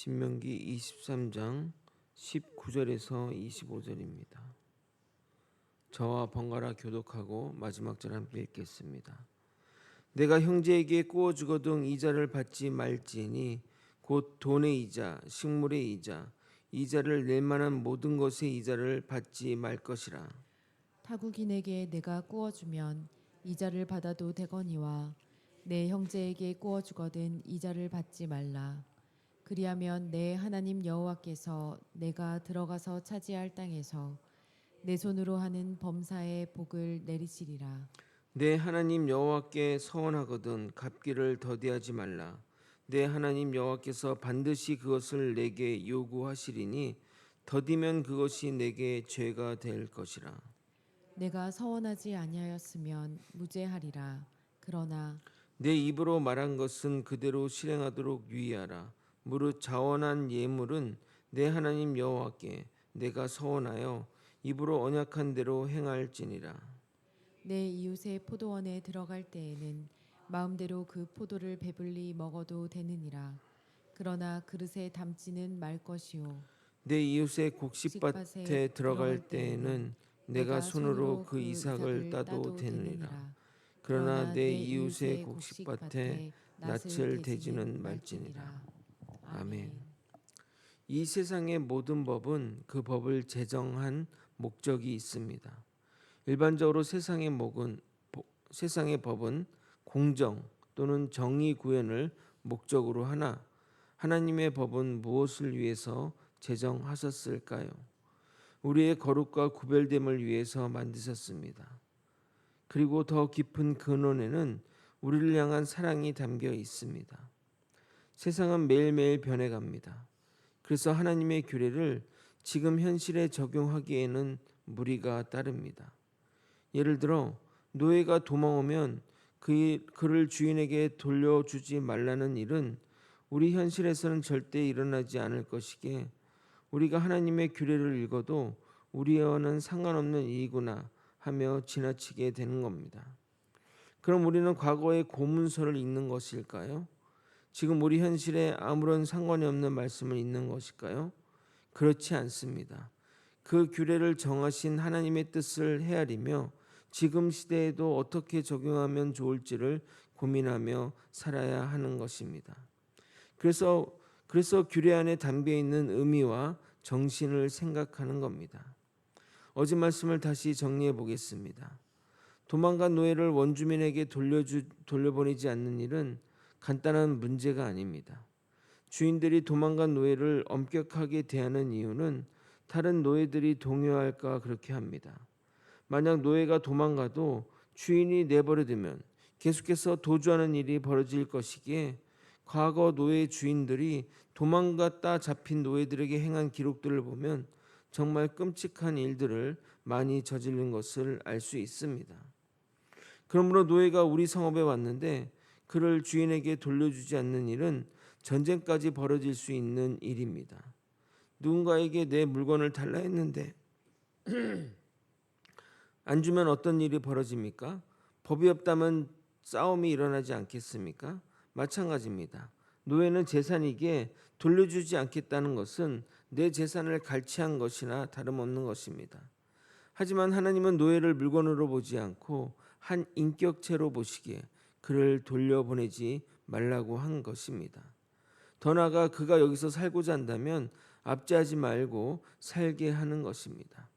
신명기 23장 19절에서 25절입니다. 저와 번갈아 교독하고 마지막 절 함께 읽겠습니다. 내가 형제에게 꾸어 주거든 이자를 받지 말지니 곧 돈의 이자, 식물의 이자, 이자를 낼 만한 모든 것의 이자를 받지 말 것이라. 타국인에게 내가 꾸어주면 이자를 받아도 되거니와 내 형제에게 꾸어주거든 이자를 받지 말라. 그리하면 내 하나님 여호와께서 내가 들어가서 차지할 땅에서 내 손으로 하는 범사의 복을 내리시리라. 내 하나님 여호와께 서원하거든 갚기를 더디하지 말라. 내 하나님 여호와께서 반드시 그것을 내게 요구하시리니 더디면 그것이 내게 죄가 될 것이라. 내가 서원하지 아니하였으면 무죄하리라. 그러나 내 입으로 말한 것은 그대로 실행하도록 유의하라. 무릇 자원한 예물은 내 하나님 여호와께 내가 서원하여 입으로 언약한 대로 행할지니라. 내 이웃의 포도원에 들어갈 때에는 마음대로 그 포도를 배불리 먹어도 되느니라. 그러나 그릇에 담지는 말 것이요 내 이웃의 곡식밭에 곡식밭에 들어갈 때에는 내가 손으로 그 이삭을 따도 되느니라. 그러나 내 이웃의 곡식밭에 낯을 대지는 말지니라. 아멘. 이 세상의 모든 법은 그 법을 제정한 목적이 있습니다. 일반적으로 세상의 법은 공정 또는 정의 구현을 목적으로 하나 하나님의 법은 무엇을 위해서 제정하셨을까요? 우리의 거룩과 구별됨을 위해서 만드셨습니다. 그리고 더 깊은 근원에는 우리를 향한 사랑이 담겨 있습니다. 세상은 매일매일 변해갑니다. 그래서 하나님의 규례를 지금 현실에 적용하기에는 무리가 따릅니다. 예를 들어 노예가 도망오면 그를 주인에게 돌려주지 말라는 일은 우리 현실에서는 절대 일어나지 않을 것이기에 우리가 하나님의 규례를 읽어도 우리와는 상관없는 일이구나 하며 지나치게 되는 겁니다. 그럼 우리는 과거의 고문서를 읽는 것일까요? 지금 우리 현실에 아무런 상관이 없는 말씀을 읽는 것일까요? 그렇지 않습니다. 그 규례를 정하신 하나님의 뜻을 헤아리며 지금 시대에도 어떻게 적용하면 좋을지를 고민하며 살아야 하는 것입니다. 그래서 규례 안에 담겨 있는 의미와 정신을 생각하는 겁니다. 어제 말씀을 다시 정리해 보겠습니다. 도망간 노예를 원주민에게 돌려보내지 않는 일은 간단한 문제가 아닙니다. 주인들이 도망간 노예를 엄격하게 대하는 이유는 다른 노예들이 동요할까 그렇게 합니다. 만약 노예가 도망가도 주인이 내버려두면 계속해서 도주하는 일이 벌어질 것이기에 과거 노예 주인들이 도망갔다 잡힌 노예들에게 행한 기록들을 보면 정말 끔찍한 일들을 많이 저지른 것을 알 수 있습니다. 그러므로 노예가 우리 성읍에 왔는데 그를 주인에게 돌려주지 않는 일은 전쟁까지 벌어질 수 있는 일입니다. 누군가에게 내 물건을 달라 했는데 안 주면 어떤 일이 벌어집니까? 법이 없다면 싸움이 일어나지 않겠습니까? 마찬가지입니다. 노예는 재산이기에 돌려주지 않겠다는 것은 내 재산을 갈취한 것이나 다름없는 것입니다. 하지만 하나님은 노예를 물건으로 보지 않고 한 인격체로 보시기에 그를 돌려보내지 말라고 한 것입니다. 더 나아가 그가 여기서 살고자 한다면 압제하지 말고 살게 하는 것입니다.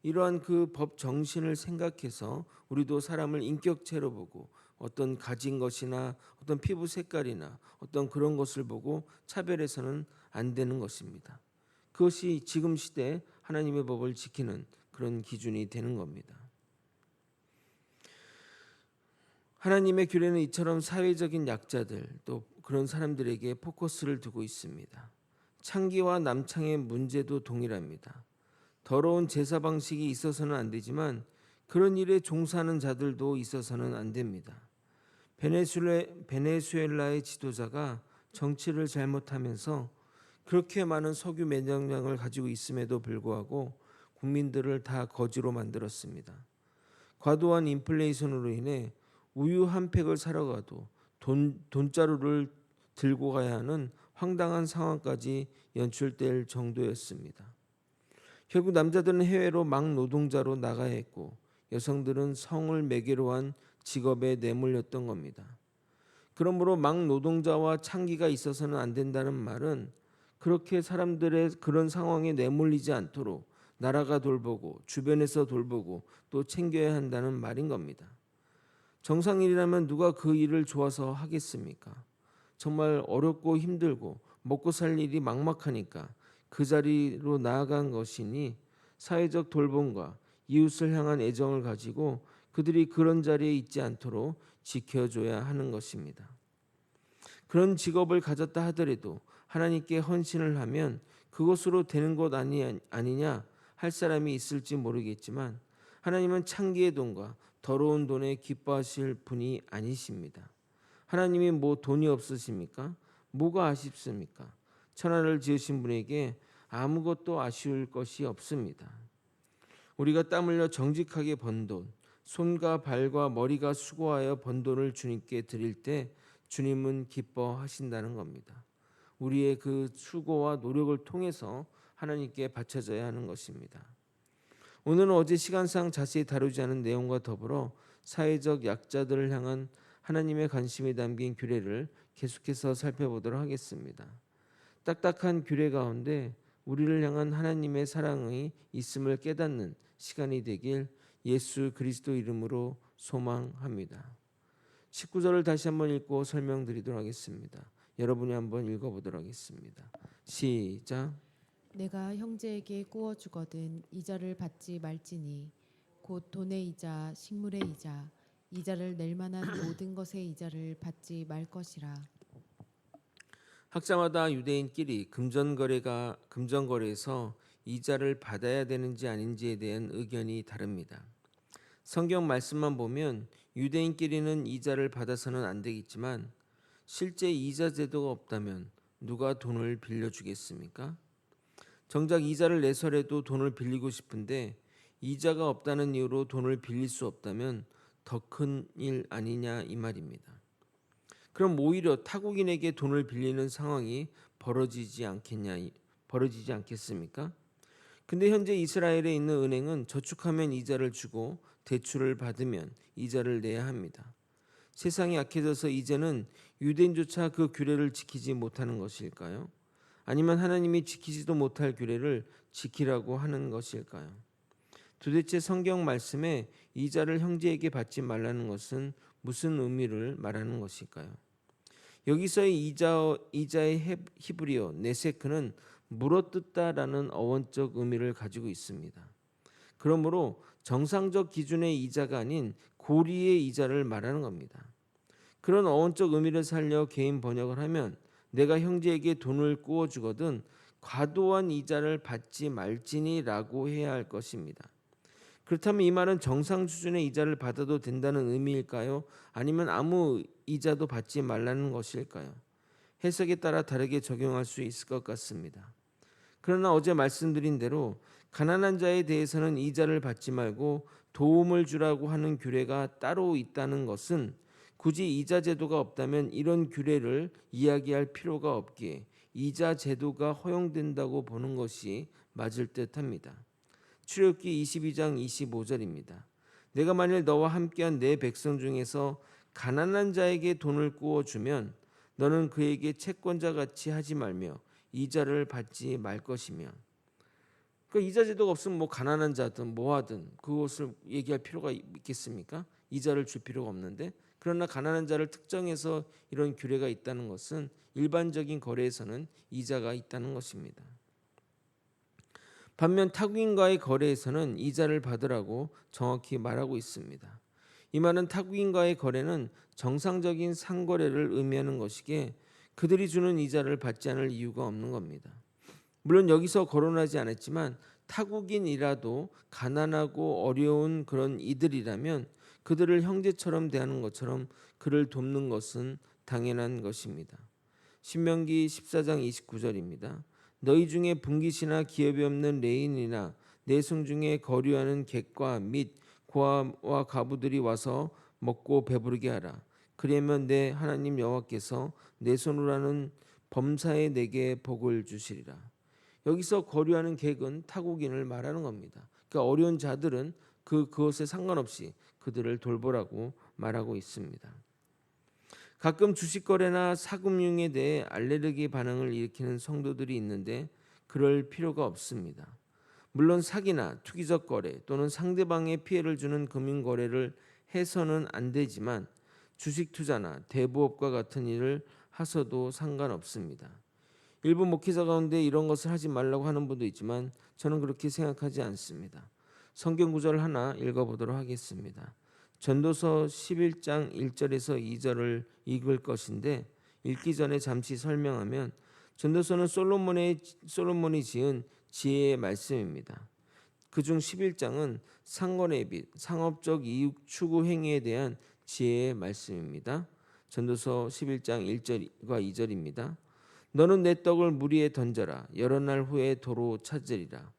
이러한 그 법 정신을 생각해서 우리도 사람을 인격체로 보고 어떤 가진 것이나 어떤 피부 색깔이나 어떤 그런 것을 보고 차별해서는 안 되는 것입니다. 그것이 지금 시대 하나님의 법을 지키는 그런 기준이 되는 겁니다. 하나님의 규례는 이처럼 사회적인 약자들 또 그런 사람들에게 포커스를 두고 있습니다. 창기와 남창의 문제도 동일합니다. 더러운 제사 방식이 있어서는 안 되지만 그런 일에 종사하는 자들도 있어서는 안 됩니다. 베네수엘라의 지도자가 정치를 잘못하면서 그렇게 많은 석유 매장량을 가지고 있음에도 불구하고 국민들을 다 거지로 만들었습니다. 과도한 인플레이션으로 인해 우유 한 팩을 사러 가도 돈자루를 들고 가야 하는 황당한 상황까지 연출될 정도였습니다. 결국 남자들은 해외로 막 노동자로 나가야 했고 여성들은 성을 매개로 한 직업에 내몰렸던 겁니다. 그러므로 막 노동자와 창기가 있어서는 안 된다는 말은 그렇게 사람들의 그런 상황에 내몰리지 않도록 나라가 돌보고 주변에서 돌보고 또 챙겨야 한다는 말인 겁니다. 정상일이라면 누가 그 일을 좋아서 하겠습니까? 정말 어렵고 힘들고 먹고 살 일이 막막하니까 그 자리로 나아간 것이니 사회적 돌봄과 이웃을 향한 애정을 가지고 그들이 그런 자리에 있지 않도록 지켜줘야 하는 것입니다. 그런 직업을 가졌다 하더라도 하나님께 헌신을 하면 그것으로 되는 것 아니냐 할 사람이 있을지 모르겠지만 하나님은 창기의 돈과 더러운 돈에 기뻐하실 분이 아니십니다. 하나님이 뭐 돈이 없으십니까? 뭐가 아쉽습니까? 천하를 지으신 분에게 아무것도 아쉬울 것이 없습니다. 우리가 땀 흘려 정직하게 번 돈, 손과 발과 머리가 수고하여 번 돈을 주님께 드릴 때 주님은 기뻐하신다는 겁니다. 우리의 그 수고와 노력을 통해서 하나님께 바쳐져야 하는 것입니다. 오늘은 어제 시간상 자세히 다루지 않은 내용과 더불어 사회적 약자들을 향한 하나님의 관심이 담긴 규례를 계속해서 살펴보도록 하겠습니다. 딱딱한 규례 가운데 우리를 향한 하나님의 사랑이 있음을 깨닫는 시간이 되길 예수 그리스도 이름으로 소망합니다. 19절을 다시 한번 읽고 설명드리도록 하겠습니다. 여러분이 한번 읽어보도록 하겠습니다. 시작. 내가 형제에게 꾸어 주거든 이자를 받지 말지니 곧 돈의 이자 식물의 이자 이자를 낼 만한 모든 것의 이자를 받지 말 것이라. 학자마다 유대인끼리 금전거래에서 이자를 받아야 되는지 아닌지에 대한 의견이 다릅니다. 성경 말씀만 보면 유대인끼리는 이자를 받아서는 안 되겠지만 실제 이자 제도가 없다면 누가 돈을 빌려주겠습니까? 정작 이자를 내서라도 돈을 빌리고 싶은데 이자가 없다는 이유로 돈을 빌릴 수 없다면 더 큰 일 아니냐 이 말입니다. 그럼 오히려 타국인에게 돈을 빌리는 상황이 벌어지지 않겠습니까? 근데 현재 이스라엘에 있는 은행은 저축하면 이자를 주고 대출을 받으면 이자를 내야 합니다. 세상이 약해져서 이제는 유대인조차 그 규례를 지키지 못하는 것일까요? 아니면 하나님이 지키지도 못할 규례를 지키라고 하는 것일까요? 도대체 성경 말씀에 이자를 형제에게 받지 말라는 것은 무슨 의미를 말하는 것일까요? 여기서의 이자의 히브리어 네세크는 물어뜯다라는 어원적 의미를 가지고 있습니다. 그러므로 정상적 기준의 이자가 아닌 고리의 이자를 말하는 겁니다. 그런 어원적 의미를 살려 개인 번역을 하면 내가 형제에게 돈을 꾸어 주거든 과도한 이자를 받지 말지니라고 해야 할 것입니다. 그렇다면 이 말은 정상 수준의 이자를 받아도 된다는 의미일까요? 아니면 아무 이자도 받지 말라는 것일까요? 해석에 따라 다르게 적용할 수 있을 것 같습니다. 그러나 어제 말씀드린 대로 가난한 자에 대해서는 이자를 받지 말고 도움을 주라고 하는 규례가 따로 있다는 것은 굳이 이자 제도가 없다면 이런 규례를 이야기할 필요가 없기에 이자 제도가 허용된다고 보는 것이 맞을 듯합니다. 출애굽기 22장 25절입니다. 내가 만일 너와 함께한 내 백성 중에서 가난한 자에게 돈을 꾸어 주면 너는 그에게 채권자 같이 하지 말며 이자를 받지 말 것이며. 그러니까 이자 제도가 없으면 뭐 가난한 자든 뭐하든 그것을 얘기할 필요가 있겠습니까? 이자를 줄 필요가 없는데. 그러나 가난한 자를 특정해서 이런 규례가 있다는 것은 일반적인 거래에서는 이자가 있다는 것입니다. 반면 타국인과의 거래에서는 이자를 받으라고 정확히 말하고 있습니다. 이 말은 타국인과의 거래는 정상적인 상거래를 의미하는 것이기에 그들이 주는 이자를 받지 않을 이유가 없는 겁니다. 물론 여기서 거론하지 않았지만 타국인이라도 가난하고 어려운 그런 이들이라면 그들을 형제처럼 대하는 것처럼 그를 돕는 것은 당연한 것입니다. 신명기 14장 29절입니다. 너희 중에 분깃이나 기업이 없는 레인이나 내성 중에 거류하는 객과 및 고아와 가부들이 와서 먹고 배부르게 하라. 그러면 내 하나님 여호와께서 내 손으로 하는 범사에 내게 복을 주시리라. 여기서 거류하는 객은 타국인을 말하는 겁니다. 그러니까 어려운 자들은 그것에 상관없이 그들을 돌보라고 말하고 있습니다. 가끔 주식 거래나 사금융에 대해 알레르기 반응을 일으키는 성도들이 있는데 그럴 필요가 없습니다. 물론 사기나 투기적 거래 또는 상대방에 피해를 주는 금융 거래를 해서는 안 되지만 주식 투자나 대부업과 같은 일을 하셔도 상관없습니다. 일부 목회자 가운데 이런 것을 하지 말라고 하는 분도 있지만 저는 그렇게 생각하지 않습니다. 성경 구절 하나 읽어보도록 하겠습니다. 전도서 11장 1절에서 2절을 읽을 것인데 읽기 전에 잠시 설명하면 전도서는 솔로몬이 지은 지혜의 말씀입니다. 그중 11장은 상거래 빚, 상업적 이익 추구 행위에 대한 지혜의 말씀입니다. 전도서 11장 1절과 2절입니다. 너는 내 떡을 물 위에 던져라. 여러 날 후에 도로 찾으리라.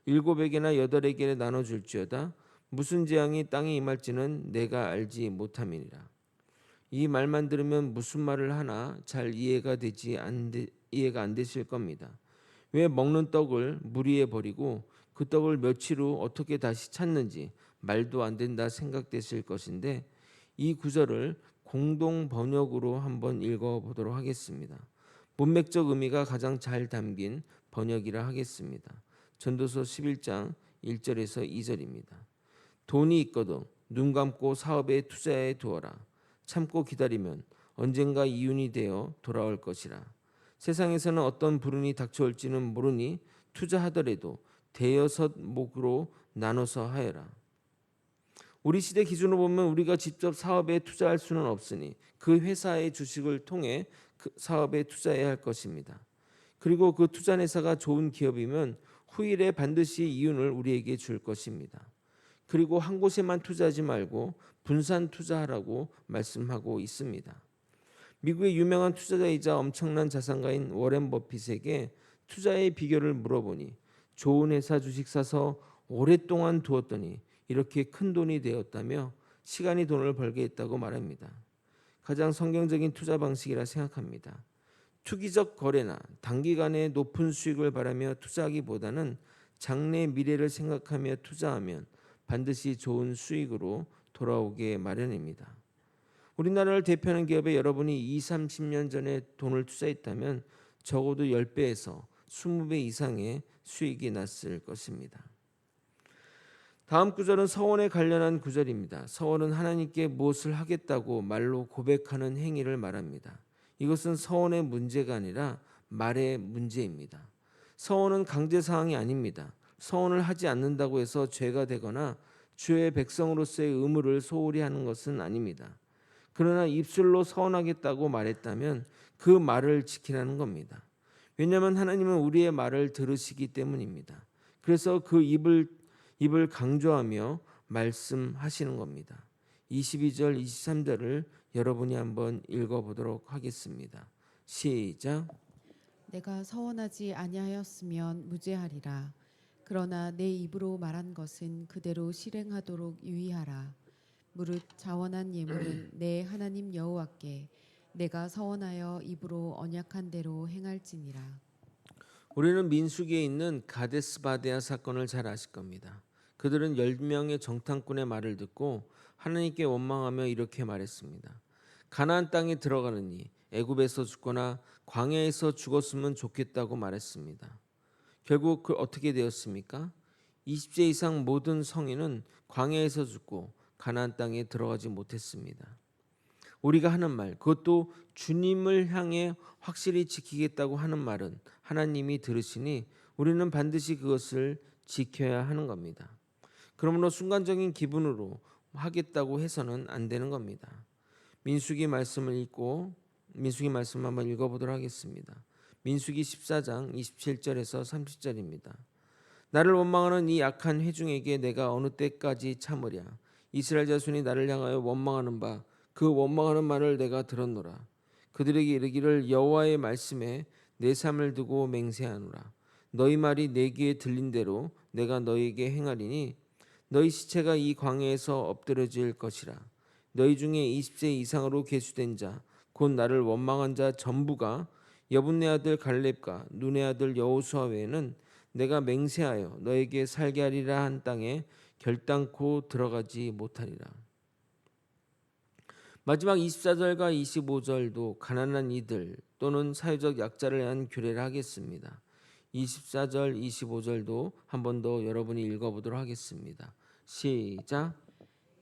7에게나 8에게 나눠줄지어다. 무슨 재앙이 땅에 임할지는 내가 알지 못함이니라. 이 말만 들으면 무슨 말을 하나 잘 이해가 안 되실 겁니다. 왜 먹는 떡을 물 위에 버리고 그 떡을 며칠 후 어떻게 다시 찾는지 말도 안 된다 생각되실 것인데 이 구절을 공동 번역으로 한번 읽어보도록 하겠습니다. 문맥적 의미가 가장 잘 담긴 번역이라 하겠습니다. 전도서 11장 1절에서 2절입니다. 돈이 있거든 눈 감고 사업에 투자해 두어라. 참고 기다리면 언젠가 이윤이 되어 돌아올 것이라. 세상에서는 어떤 불운이 닥쳐올지는 모르니 투자하더라도 대여섯 목으로 나눠서 하여라. 우리 시대 기준으로 보면 우리가 직접 사업에 투자할 수는 없으니 그 회사의 주식을 통해 그 사업에 투자해야 할 것입니다. 그리고 그 투자한 회사가 좋은 기업이면 후일에 반드시 이윤을 우리에게 줄 것입니다. 그리고 한 곳에만 투자하지 말고 분산 투자하라고 말씀하고 있습니다. 미국의 유명한 투자자이자 엄청난 자산가인 워렌 버핏에게 투자의 비결을 물어보니 좋은 회사 주식 사서 오랫동안 두었더니 이렇게 큰 돈이 되었다며 시간이 돈을 벌게 했다고 말합니다. 가장 성경적인 투자 방식이라 생각합니다. 투기적 거래나 단기간에 높은 수익을 바라며 투자하기보다는 장래 미래를 생각하며 투자하면 반드시 좋은 수익으로 돌아오게 마련입니다. 우리나라를 대표하는 기업에 여러분이 20-30년 전에 돈을 투자했다면 적어도 10배에서 20배 이상의 수익이 났을 것입니다. 다음 구절은 서원에 관련한 구절입니다. 서원은 하나님께 무엇을 하겠다고 말로 고백하는 행위를 말합니다. 이것은 서원의 문제가 아니라 말의 문제입니다. 서원은 강제 사항이 아닙니다. 서원을 하지 않는다고 해서 죄가 되거나 주의 백성으로서의 의무를 소홀히 하는 것은 아닙니다. 그러나 입술로 서원하겠다고 말했다면 그 말을 지키라는 겁니다. 왜냐하면 하나님은 우리의 말을 들으시기 때문입니다. 그래서 그 입을 강조하며 말씀하시는 겁니다. 22절, 23절을 여러분이 한번 읽어보도록 하겠습니다. 시작. 내가 서원하지 아니하였으면 무죄하리라. 그러나 내 입으로 말한 것은 그대로 실행하도록 유의하라. 무릇 자원한 예물은 내 하나님 여호와께 내가 서원하여 입으로 언약한 대로 행할지니라. 우리는 민수기에 있는 가데스 바데아 사건을 잘 아실 겁니다. 그들은 10명의 정탐꾼의 말을 듣고 하나님께 원망하며 이렇게 말했습니다. 가나안 땅에 들어가느니 애굽에서 죽거나 광야에서 죽었으면 좋겠다고 말했습니다. 결국 어떻게 되었습니까? 20세 이상 모든 성인은 광야에서 죽고 가나안 땅에 들어가지 못했습니다. 우리가 하는 말, 그것도 주님을 향해 확실히 지키겠다고 하는 말은 하나님이 들으시니 우리는 반드시 그것을 지켜야 하는 겁니다. 그러므로 순간적인 기분으로 하겠다고 해서는 안 되는 겁니다. 민수기 말씀을 한번 읽어보도록 하겠습니다. 민수기 14장 27절에서 30절입니다. 나를 원망하는 이 악한 회중에게 내가 어느 때까지 참으랴. 이스라엘 자손이 나를 향하여 원망하는 바 그 원망하는 말을 내가 들었노라. 그들에게 이르기를 여호와의 말씀에 내 삶을 두고 맹세하노라. 너희 말이 내 귀에 들린 대로 내가 너희에게 행하리니 너희 시체가 이 광야에서 엎드려질 것이라. 너희 중에 20세 이상으로 계수된 자 곧 나를 원망한 자 전부가 여분네 아들 갈렙과 눈의 아들 여호수아 외에는 내가 맹세하여 너에게 살게 하리라 한 땅에 결단코 들어가지 못하리라. 마지막 24절과 25절도 가난한 이들 또는 사회적 약자를 위한 규례를 하겠습니다. 24절, 25절도 한 번 더 여러분이 읽어보도록 하겠습니다. 시작.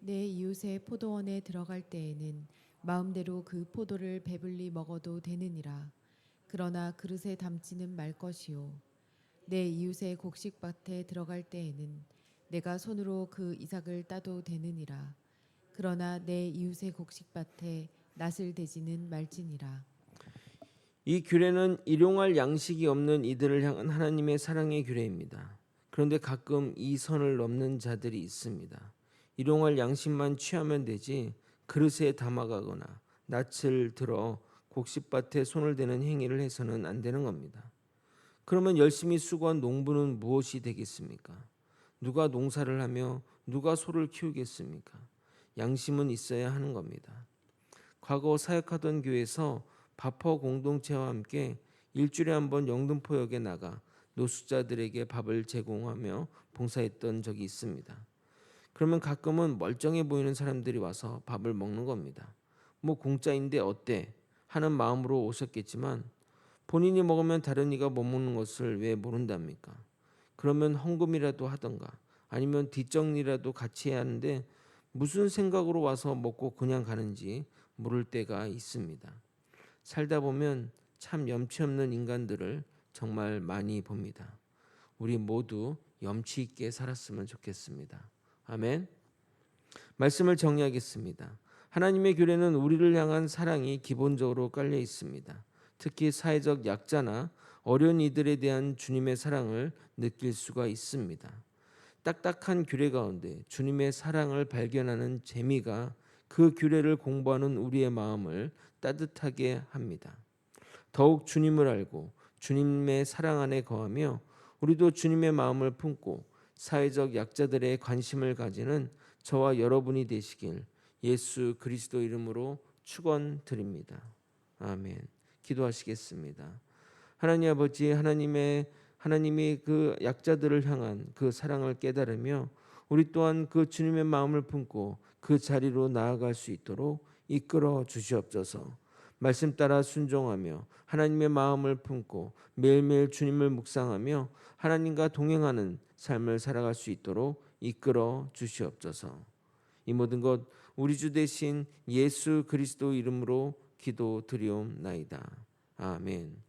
내 이웃의 포도원에 들어갈 때에는 마음대로 그 포도를 배불리 먹어도 되느니라. 그러나 그릇에 담지는 말 것이요. 내 이웃의 곡식밭에 들어갈 때에는 내가 손으로 그 이삭을 따도 되느니라. 그러나 내 이웃의 곡식밭에 낫을 대지는 말지니라. 이 규례는 일용할 양식이 없는 이들을 향한 하나님의 사랑의 규례입니다. 그런데 가끔 이 선을 넘는 자들이 있습니다. 일용할 양식만 취하면 되지 그릇에 담아가거나 낯을 들어 곡식밭에 손을 대는 행위를 해서는 안 되는 겁니다. 그러면 열심히 수고한 농부는 무엇이 되겠습니까? 누가 농사를 하며 누가 소를 키우겠습니까? 양심은 있어야 하는 겁니다. 과거 사역하던 교회에서 밥퍼 공동체와 함께 일주일에 한 번 영등포역에 나가 노숙자들에게 밥을 제공하며 봉사했던 적이 있습니다. 그러면 가끔은 멀쩡해 보이는 사람들이 와서 밥을 먹는 겁니다. 뭐 공짜인데 어때? 하는 마음으로 오셨겠지만 본인이 먹으면 다른 이가 못 먹는 것을 왜 모른답니까? 그러면 헌금이라도 하던가 아니면 뒷정리라도 같이 해야 하는데 무슨 생각으로 와서 먹고 그냥 가는지 모를 때가 있습니다. 살다 보면 참 염치 없는 인간들을 정말 많이 봅니다. 우리 모두 염치 있게 살았으면 좋겠습니다. 아멘. 말씀을 정리하겠습니다. 하나님의 규례는 우리를 향한 사랑이 기본적으로 깔려 있습니다. 특히 사회적 약자나 어려운 이들에 대한 주님의 사랑을 느낄 수가 있습니다. 딱딱한 규례 가운데 주님의 사랑을 발견하는 재미가 그 규례를 공부하는 우리의 마음을 따뜻하게 합니다. 더욱 주님을 알고 주님의 사랑 안에 거하며 우리도 주님의 마음을 품고 사회적 약자들의 관심을 가지는 저와 여러분이 되시길 예수 그리스도 이름으로 축원드립니다. 아멘. 기도하시겠습니다. 하나님 아버지, 하나님이 그 약자들을 향한 그 사랑을 깨달으며 우리 또한 그 주님의 마음을 품고 그 자리로 나아갈 수 있도록 이끌어 주시옵소서. 말씀 따라 순종하며 하나님의 마음을 품고 매일매일 주님을 묵상하며 하나님과 동행하는 삶을 살아갈 수 있도록 이끌어 주시옵소서. 이 모든 것 우리 주 되신 예수 그리스도 이름으로 기도드리옵나이다. 아멘.